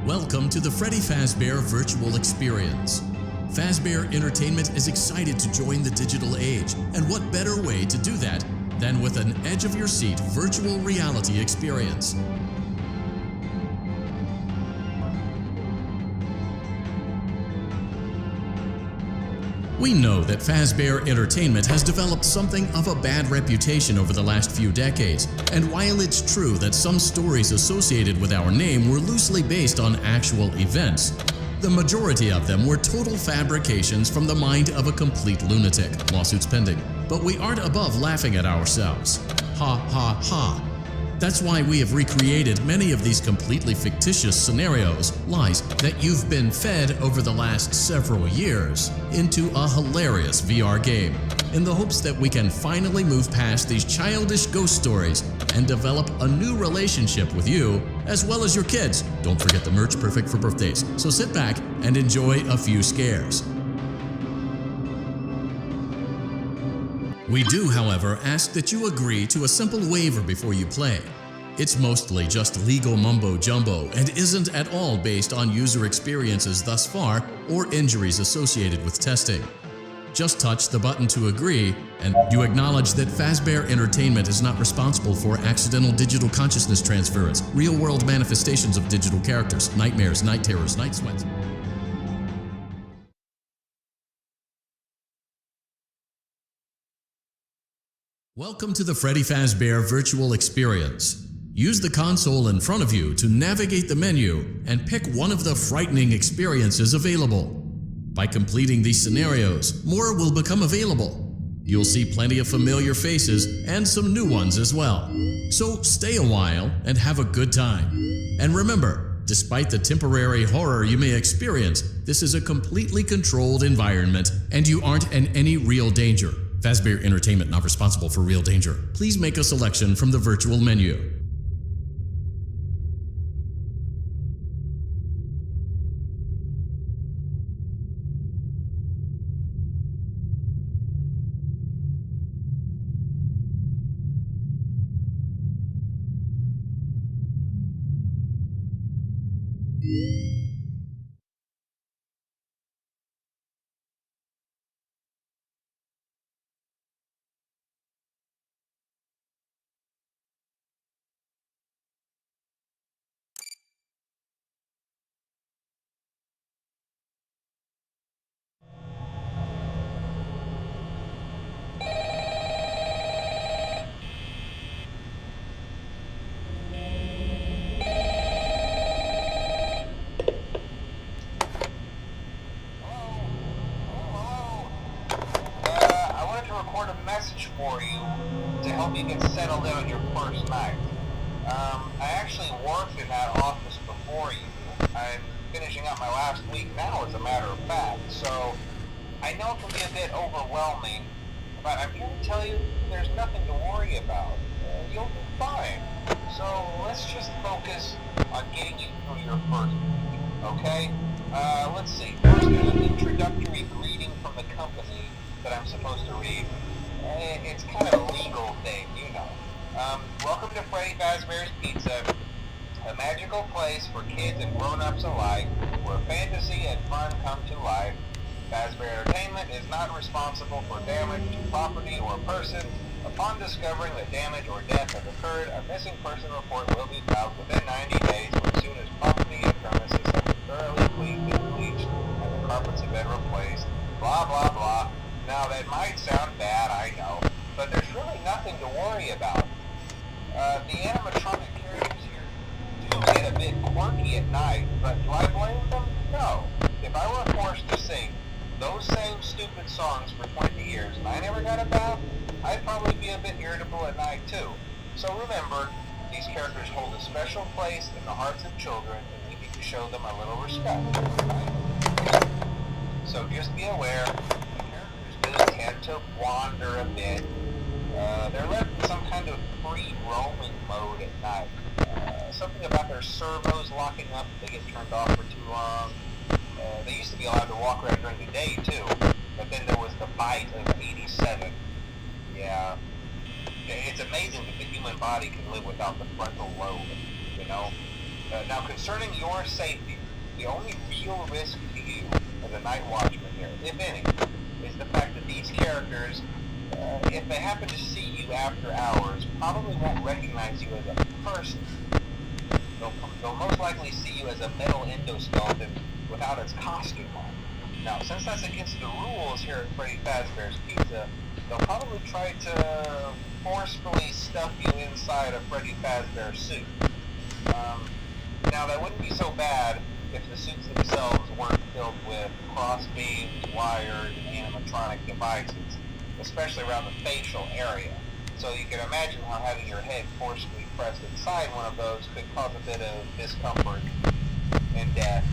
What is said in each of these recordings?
Welcome to the Freddy Fazbear Virtual Experience. Fazbear Entertainment is excited to join the digital age, and what better way to do that than with an edge-of-your-seat virtual reality experience. We know that Fazbear Entertainment has developed something of a bad reputation over the last few decades, and while it's true that some stories associated with our name were loosely based on actual events, the majority of them were total fabrications from the mind of a complete lunatic, lawsuits pending. But we aren't above laughing at ourselves. Ha ha ha. That's why we have recreated many of these completely fictitious scenarios, lies that you've been fed over the last several years, into a hilarious VR game, in the hopes that we can finally move past these childish ghost stories and develop a new relationship with you, as well as your kids. Don't forget the merch, perfect for birthdays. So sit back and enjoy a few scares. We do, however, ask that you agree to a simple waiver before you play. It's mostly just legal mumbo-jumbo and isn't at all based on user experiences thus far or injuries associated with testing. Just touch the button to agree, and you acknowledge that Fazbear Entertainment is not responsible for accidental digital consciousness transference, real-world manifestations of digital characters, nightmares, night terrors, night sweats. Welcome to the Freddy Fazbear Virtual Experience. Use the console in front of you to navigate the menu and pick one of the frightening experiences available. By completing these scenarios, more will become available. You'll see plenty of familiar faces and some new ones as well. So stay a while and have a good time. And remember, despite the temporary horror you may experience, this is a completely controlled environment and you aren't in any real danger. Fazbear Entertainment not responsible for real danger. Please make a selection from the virtual menu. For you to help you get settled in on your first night. I actually worked in that office before you. I'm finishing up my last week now, as a matter of fact, so I know it can be a bit overwhelming, but I'm here to tell you there's nothing to worry about. You'll be fine. So let's just focus on getting you through your first week, okay? Let's see. First, there's an introductory greeting from the company that I'm supposed to read. It's kind of a legal thing, you know. Welcome to Freddy Fazbear's Pizza, a magical place for kids and grown-ups alike, where fantasy and fun come to life. Fazbear Entertainment is not responsible for damage to property or person. Upon discovering that damage or death has occurred, a missing person report will be filed within 90 days or as soon as property and premises have been thoroughly cleaned and bleached and the carpets have been replaced. Blah, blah, blah. Now, that might sound bad, I know, but there's really nothing to worry about. The animatronic characters here do get a bit quirky at night, but do I blame them? No. If I were forced to sing those same stupid songs for 20 years and I never got a bath, I'd probably be a bit irritable at night too. So remember, these characters hold a special place in the hearts of children, and we need to show them a little respect, right? So just be aware, tend to wander a bit. They're left in some kind of free roaming mode at night. Something about their servos locking up if they get turned off for too long. They used to be allowed to walk around during the day too, but then there was the bite of 87. Yeah. It's amazing that the human body can live without the frontal lobe, you know? Now, concerning your safety, the only real risk to you as a night watchman here, if any, is the fact that these characters, if they happen to see you after hours, probably won't recognize you as a person. They'll most likely see you as a metal endoskeleton without its costume on. Now, since that's against the rules here at Freddy Fazbear's Pizza, they'll probably try to forcefully stuff you inside a Freddy Fazbear suit. Now, that wouldn't be so bad if the suits themselves weren't filled with cross-beams, wires, and animatronic devices, especially around the facial area. So you can imagine how having your head forcibly pressed inside one of those could cause a bit of discomfort and death.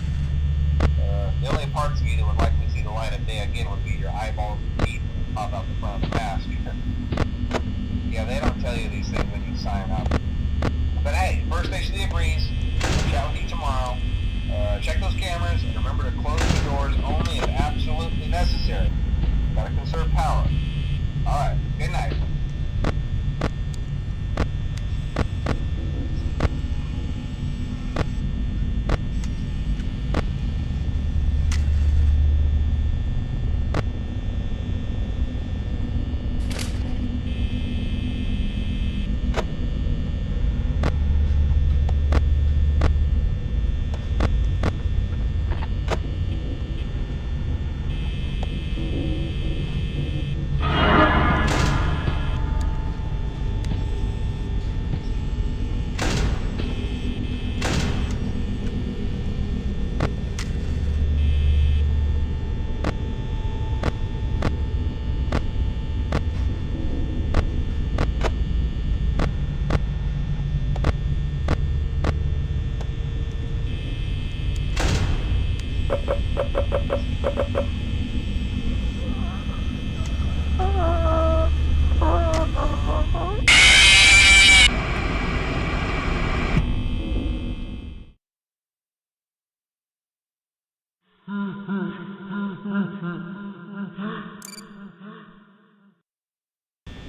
The only parts of you that would likely see the light of day again would be your eyeballs and teeth that pop out the front of the mask. Yeah, they don't tell you these things when you sign up. But hey, First Station agrees. I'll chat with you tomorrow. Check those cameras and remember to close the doors only if absolutely necessary. Gotta conserve power. Alright, good night.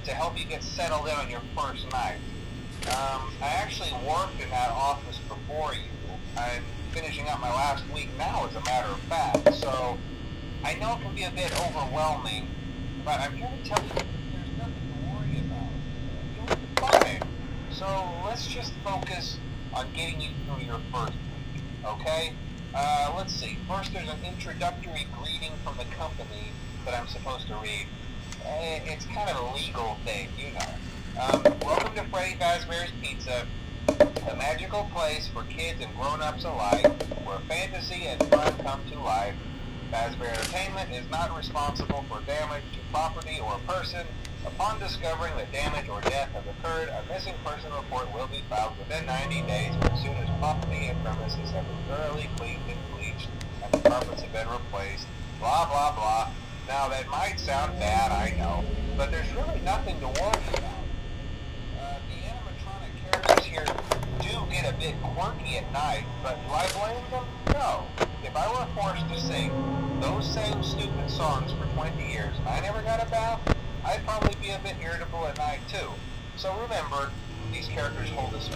To help you get settled in on your first night. I actually worked in that office before you. I'm finishing up my last week now, as a matter of fact, so I know it can be a bit overwhelming, but I'm here to tell you that there's nothing to worry about. You'll be fine. So let's just focus on getting you through your first week, okay? Let's see. First, there's an introductory greeting from the company that I'm supposed to read. It's kind of a legal thing, you know. Welcome to Freddy Fazbear's Pizza, a magical place for kids and grown-ups alike, where fantasy and fun come to life. Fazbear Entertainment is not responsible for damage to property or person. Upon discovering that damage or death has occurred, a missing person report will be filed within 90 days or as soon as property and premises have been thoroughly cleaned and bleached and the carpets have been replaced. Blah, blah, blah. Now, that might sound bad, I know, but there's really nothing to worry about. The animatronic characters here do get a bit quirky at night, but do I blame them? No. If I were forced to sing those same stupid songs for 20 years and I never got a bath, I'd probably be a bit irritable at night too. So remember, these characters hold us.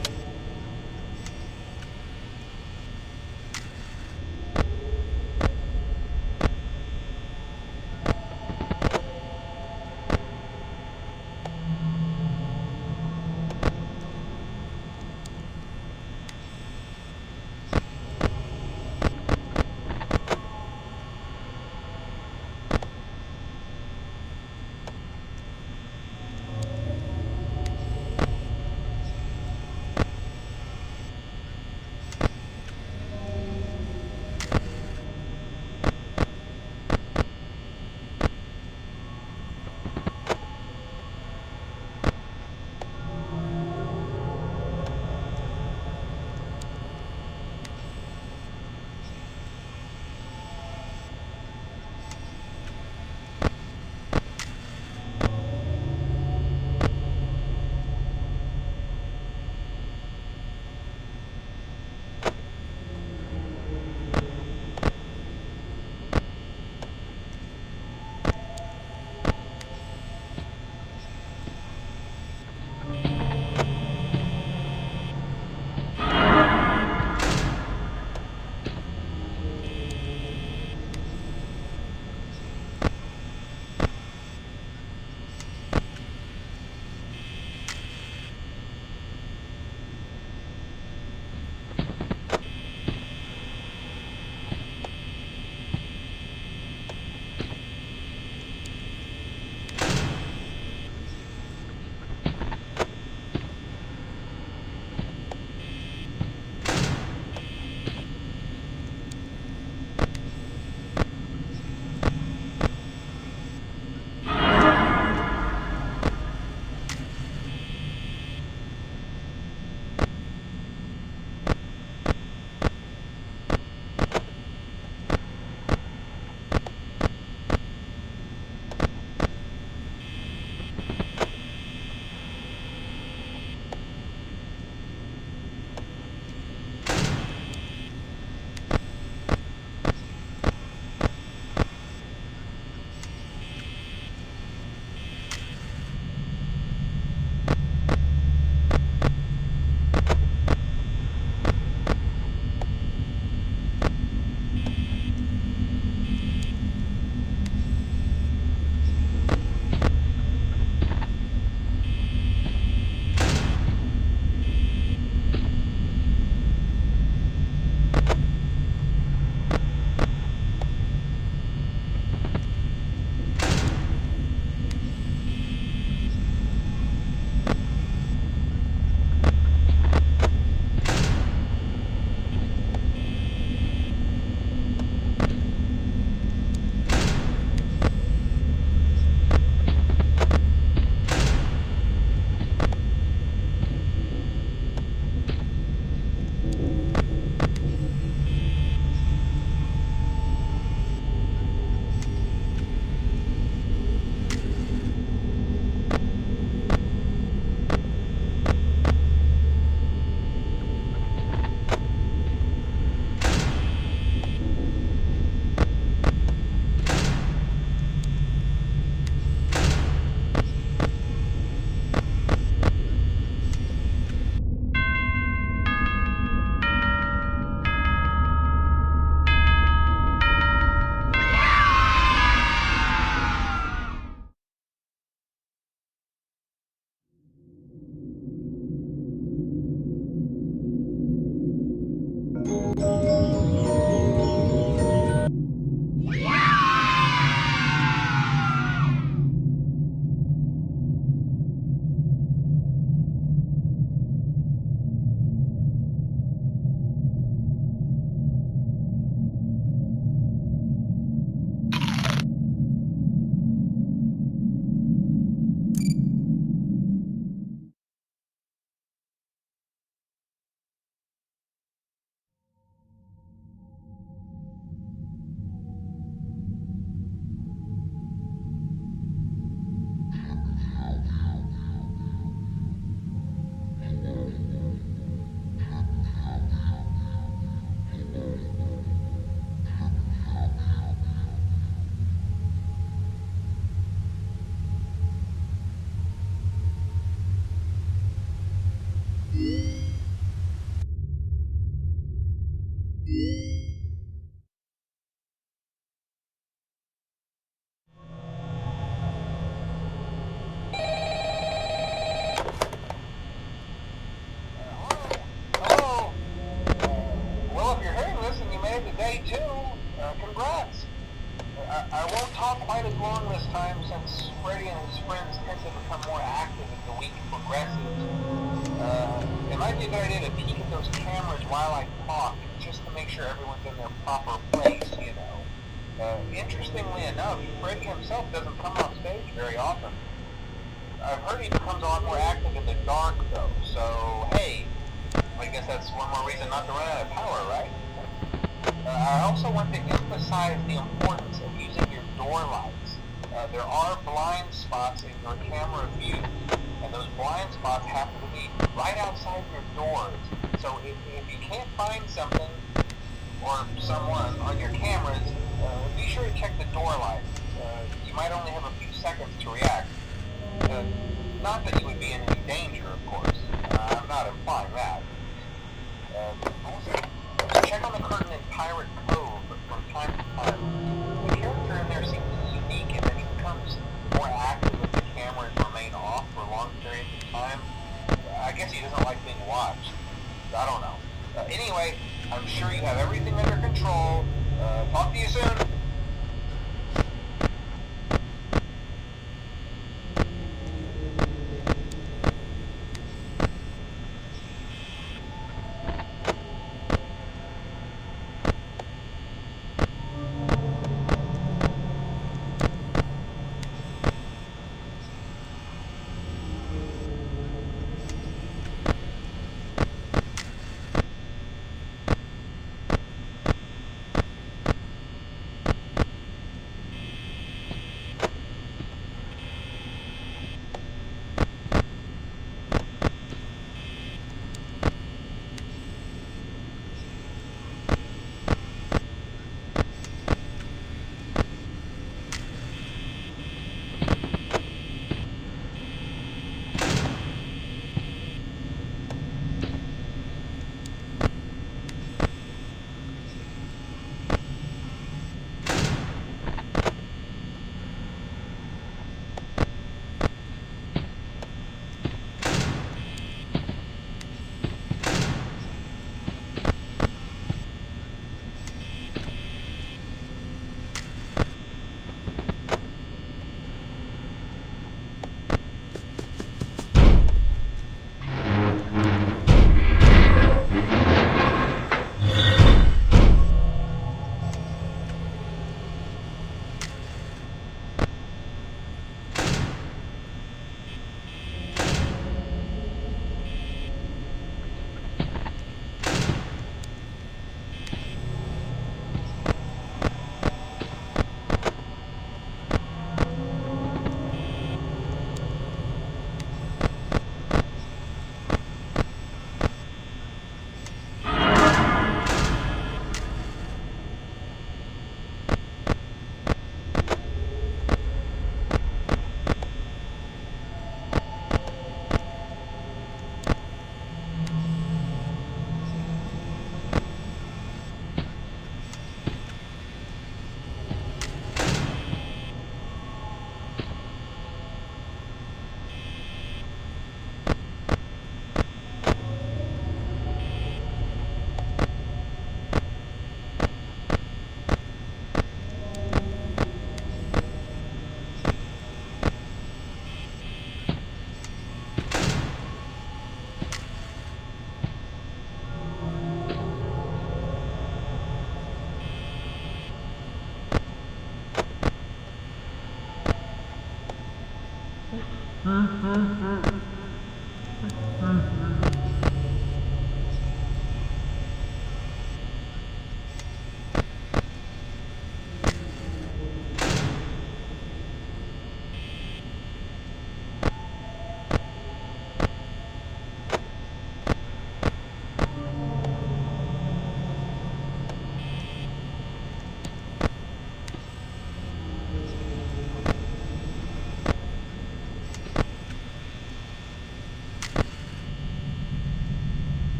day 2. Congrats. I won't talk quite as long this time since Freddy and his friends tend to become more active as the week progresses. It might be a good idea to peek at those cameras while I talk, just to make sure everyone's in their proper place, you know. Interestingly enough, Freddy himself doesn't come off stage very often. I've heard he becomes a lot more active in the dark, though, so hey, I guess that's one more reason not to run out of power, right? I also want to emphasize the importance of using your door lights. There are blind spots in your camera view, and those blind spots happen to be right outside your doors. So if you can't find something or someone on your cameras, be sure to check the door lights. You might only have a few seconds to react. Not that you would be in any danger, of course. I'm not implying that. Also, check on the curtain in Pirate Cove from time to time. The character in there seems unique, and then he becomes more active if the cameras remain off for long periods of time. I guess he doesn't like being watched. I don't know. Anyway, I'm sure you have everything under control. Talk to you soon.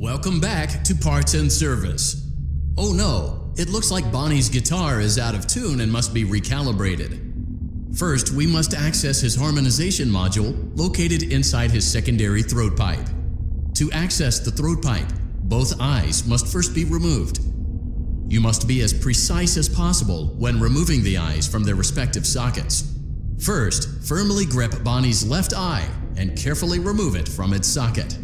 Welcome back to Parts and Service. Oh no, it looks like Bonnie's guitar is out of tune and must be recalibrated. First, we must access his harmonization module located inside his secondary throat pipe. To access the throat pipe, both eyes must first be removed. You must be as precise as possible when removing the eyes from their respective sockets. First, firmly grip Bonnie's left eye and carefully remove it from its socket.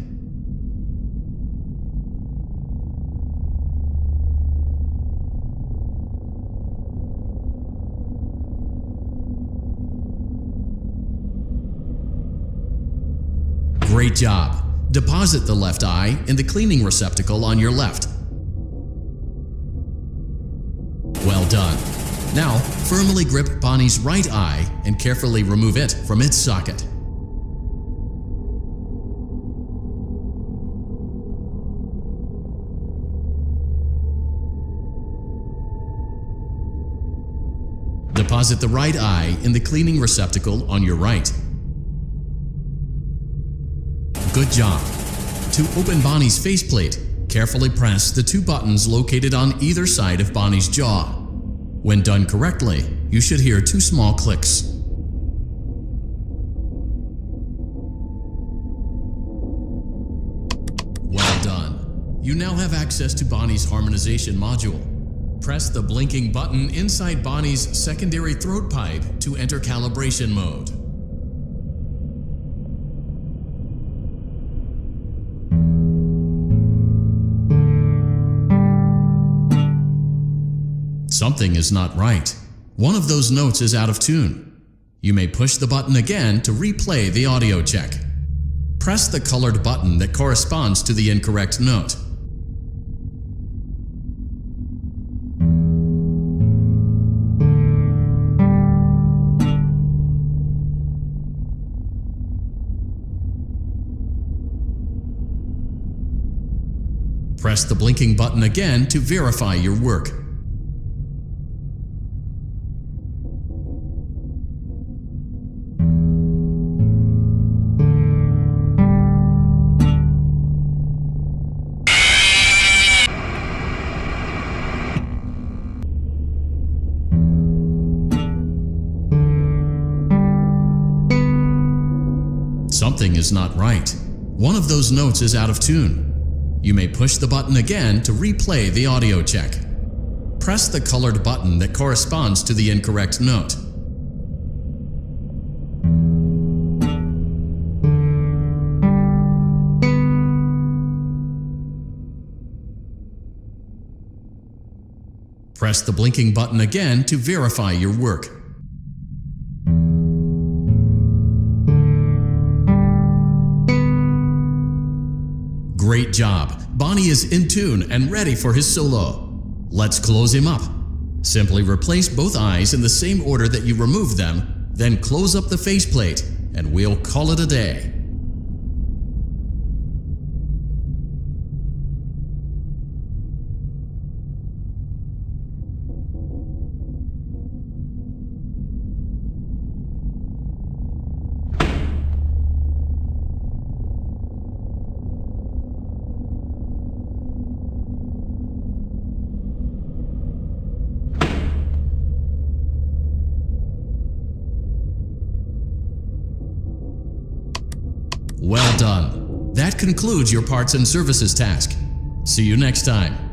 Great job! Deposit the left eye in the cleaning receptacle on your left. Well done. Now, firmly grip Bonnie's right eye and carefully remove it from its socket. Deposit the right eye in the cleaning receptacle on your right. Good job. To open Bonnie's faceplate, carefully press the two buttons located on either side of Bonnie's jaw. When done correctly, you should hear two small clicks. Well done. You now have access to Bonnie's harmonization module. Press the blinking button inside Bonnie's secondary throat pipe to enter calibration mode. Something is not right. One of those notes is out of tune. You may push the button again to replay the audio check. Press the colored button that corresponds to the incorrect note. Press the blinking button again to verify your work. Something is not right. One of those notes is out of tune. You may push the button again to replay the audio check. Press the colored button that corresponds to the incorrect note. Press the blinking button again to verify your work. Great job! Bonnie is in tune and ready for his solo. Let's close him up. Simply replace both eyes in the same order that you removed them, then close up the faceplate, and we'll call it a day. Well done. That concludes your parts and services task. See you next time.